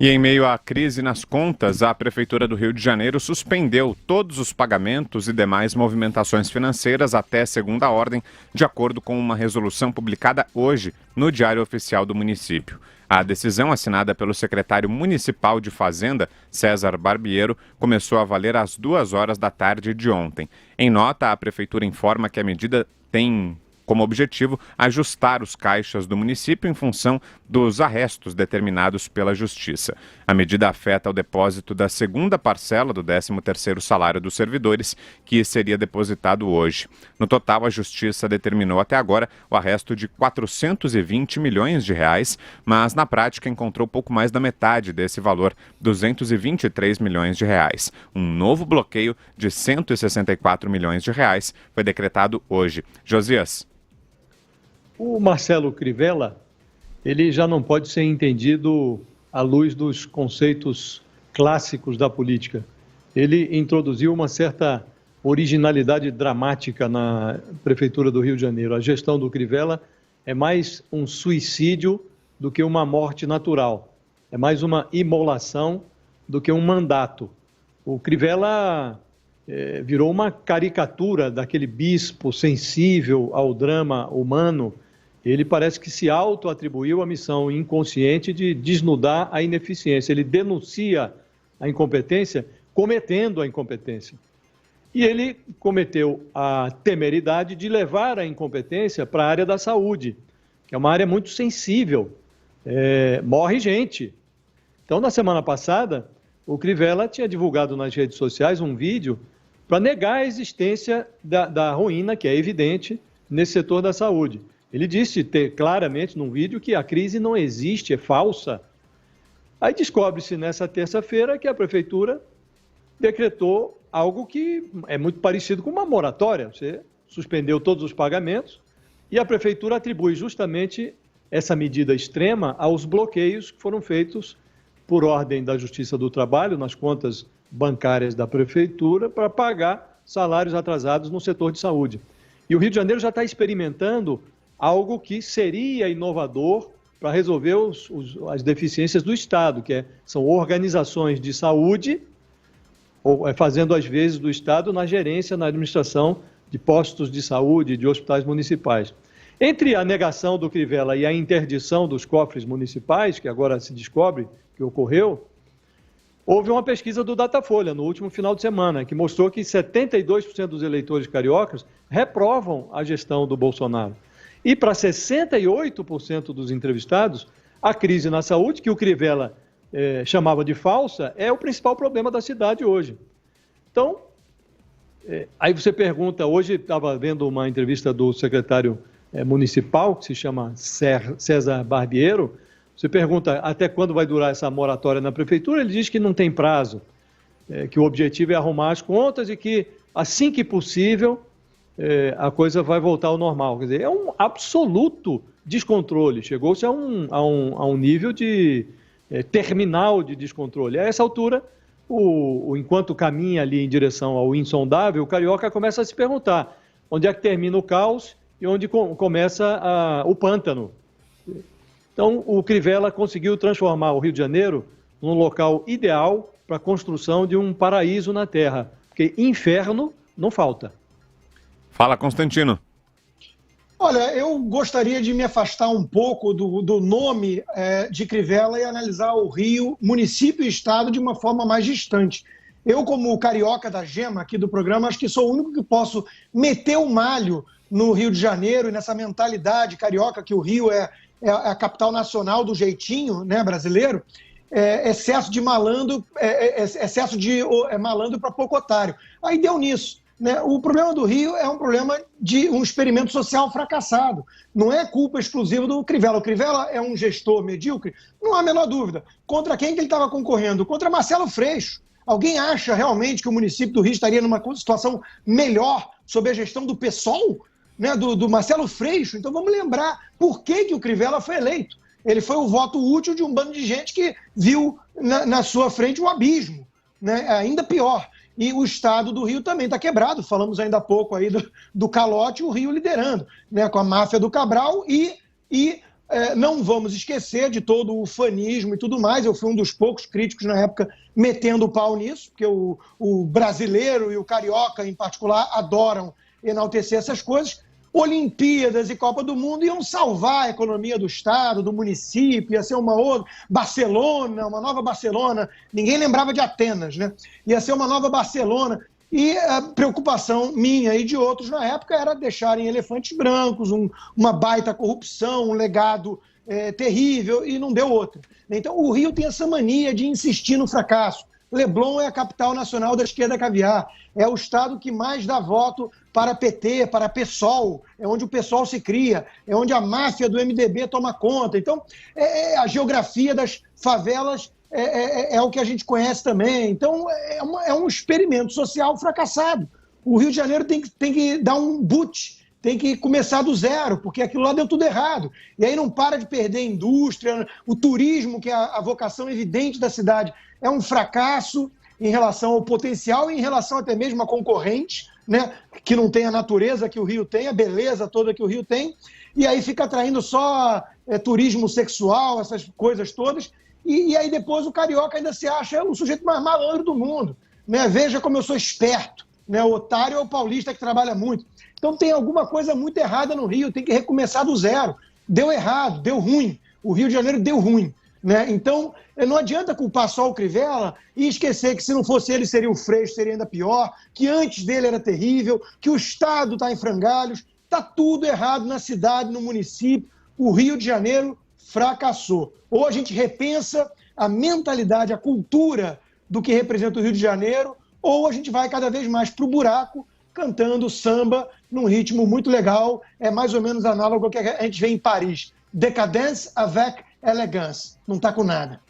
E em meio à crise nas contas, a Prefeitura do Rio de Janeiro suspendeu todos os pagamentos e demais movimentações financeiras até segunda ordem, de acordo com uma resolução publicada hoje no Diário Oficial do município. A decisão, assinada pelo secretário municipal de Fazenda, César Barbiero, começou a valer às 2 horas da tarde de ontem. Em nota, a Prefeitura informa que a medida tem como objetivo ajustar os caixas do município em função dos arrestos determinados pela Justiça. A medida afeta o depósito da segunda parcela do 13º salário dos servidores, que seria depositado hoje. No total, a Justiça determinou até agora o arresto de 420 milhões de reais, mas na prática encontrou pouco mais da metade desse valor, 223 milhões de reais. Um novo bloqueio de 164 milhões de reais foi decretado hoje. Josias. O Marcelo Crivella, ele já não pode ser entendido à luz dos conceitos clássicos da política. Ele introduziu uma certa originalidade dramática na Prefeitura do Rio de Janeiro. A gestão do Crivella é mais um suicídio do que uma morte natural. É mais uma imolação do que um mandato. O Crivella virou uma caricatura daquele bispo sensível ao drama humano. Ele parece que se auto-atribuiu a missão inconsciente de desnudar a ineficiência. Ele denuncia a incompetência cometendo a incompetência. E ele cometeu a temeridade de levar a incompetência para a área da saúde, que é uma área muito sensível. Morre gente. Então, na semana passada, o Crivella tinha divulgado nas redes sociais um vídeo para negar a existência da ruína, que é evidente, nesse setor da saúde. Ele disse claramente num vídeo que a crise não existe, é falsa. Aí descobre-se nessa terça-feira que a Prefeitura decretou algo que é muito parecido com uma moratória. Você suspendeu todos os pagamentos e a Prefeitura atribui justamente essa medida extrema aos bloqueios que foram feitos por ordem da Justiça do Trabalho nas contas bancárias da Prefeitura para pagar salários atrasados no setor de saúde. E o Rio de Janeiro já está experimentando algo que seria inovador para resolver as deficiências do Estado, são organizações de saúde, fazendo às vezes do Estado na gerência, na administração de postos de saúde, de hospitais municipais. Entre a negação do Crivella e a interdição dos cofres municipais, que agora se descobre que ocorreu, houve uma pesquisa do Datafolha no último final de semana, que mostrou que 72% dos eleitores cariocas reprovam a gestão do Bolsonaro. E para 68% dos entrevistados, a crise na saúde, que o Crivella chamava de falsa, é o principal problema da cidade hoje. Então, aí você pergunta, hoje estava vendo uma entrevista do secretário municipal, que se chama César Barbiero, você pergunta até quando vai durar essa moratória na Prefeitura, ele diz que não tem prazo, que o objetivo é arrumar as contas e que assim que possível a coisa vai voltar ao normal. Quer dizer, é um absoluto descontrole, chegou-se a um nível de terminal de descontrole. A essa altura, enquanto caminha ali em direção ao insondável, o carioca começa a se perguntar onde é que termina o caos e onde começa o pântano. Então, o Crivella conseguiu transformar o Rio de Janeiro num local ideal para a construção de um paraíso na Terra, porque inferno não falta. Fala, Constantino. Olha, eu gostaria de me afastar um pouco do nome de Crivella e analisar o Rio, município e estado de uma forma mais distante. Eu, como carioca da Gema aqui do programa, acho que sou o único que posso meter o malho no Rio de Janeiro e nessa mentalidade carioca que o Rio é a capital nacional do jeitinho, né, brasileiro, excesso de malandro, malandro para pouco otário. Aí deu nisso. Né? O problema do Rio é um problema de um experimento social fracassado. Não é culpa exclusiva do Crivella. O Crivella é um gestor medíocre? Não há a menor dúvida. Contra quem que ele estava concorrendo? Contra Marcelo Freixo. Alguém acha realmente que o município do Rio estaria numa situação melhor sob a gestão do PSOL? Né? Do Marcelo Freixo? Então vamos lembrar por que o Crivella foi eleito. Ele foi o voto útil de um bando de gente que viu na sua frente um abismo, né? Ainda pior. E o estado do Rio também está quebrado. Falamos ainda há pouco aí do calote, o Rio liderando, né, com a máfia do Cabral e Não vamos esquecer de todo o fanismo e tudo mais. Eu fui um dos poucos críticos na época metendo o pau nisso, porque o brasileiro e o carioca, em particular, adoram enaltecer essas coisas. Olimpíadas e Copa do Mundo iam salvar a economia do Estado, do município, ia ser uma outra Barcelona, uma nova Barcelona. Ninguém lembrava de Atenas, né? Ia ser uma nova Barcelona. E a preocupação minha e de outros na época era deixarem elefantes brancos, uma baita corrupção, um legado terrível, e não deu outra. Então, o Rio tem essa mania de insistir no fracasso. Leblon é a capital nacional da esquerda caviar. É o estado que mais dá voto para PT, para PSOL. É onde o PSOL se cria. É onde a máfia do MDB toma conta. Então, a geografia das favelas é o que a gente conhece também. Então, é um experimento social fracassado. O Rio de Janeiro tem que dar um boot, tem que começar do zero, porque aquilo lá deu tudo errado. E aí não para de perder a indústria, o turismo, que é a vocação evidente da cidade, é um fracasso em relação ao potencial e em relação até mesmo a concorrentes, né, que não tem a natureza que o Rio tem, a beleza toda que o Rio tem, e aí fica atraindo só turismo sexual, essas coisas todas, e aí depois o carioca ainda se acha o sujeito mais malandro do mundo. Né? Veja como eu sou esperto. Né? O otário é o paulista que trabalha muito. Então tem alguma coisa muito errada no Rio, tem que recomeçar do zero. Deu errado, deu ruim. O Rio de Janeiro deu ruim. Né? Então, não adianta culpar só o Crivella e esquecer que se não fosse ele seria o Freixo, seria ainda pior, que antes dele era terrível, que o Estado está em frangalhos, está tudo errado na cidade, no município. O Rio de Janeiro fracassou. Ou a gente repensa a mentalidade, a cultura do que representa o Rio de Janeiro, ou a gente vai cada vez mais para o buraco, cantando samba num ritmo muito legal, é mais ou menos análogo ao que a gente vê em Paris. Décadence avec élégance. Não está com nada.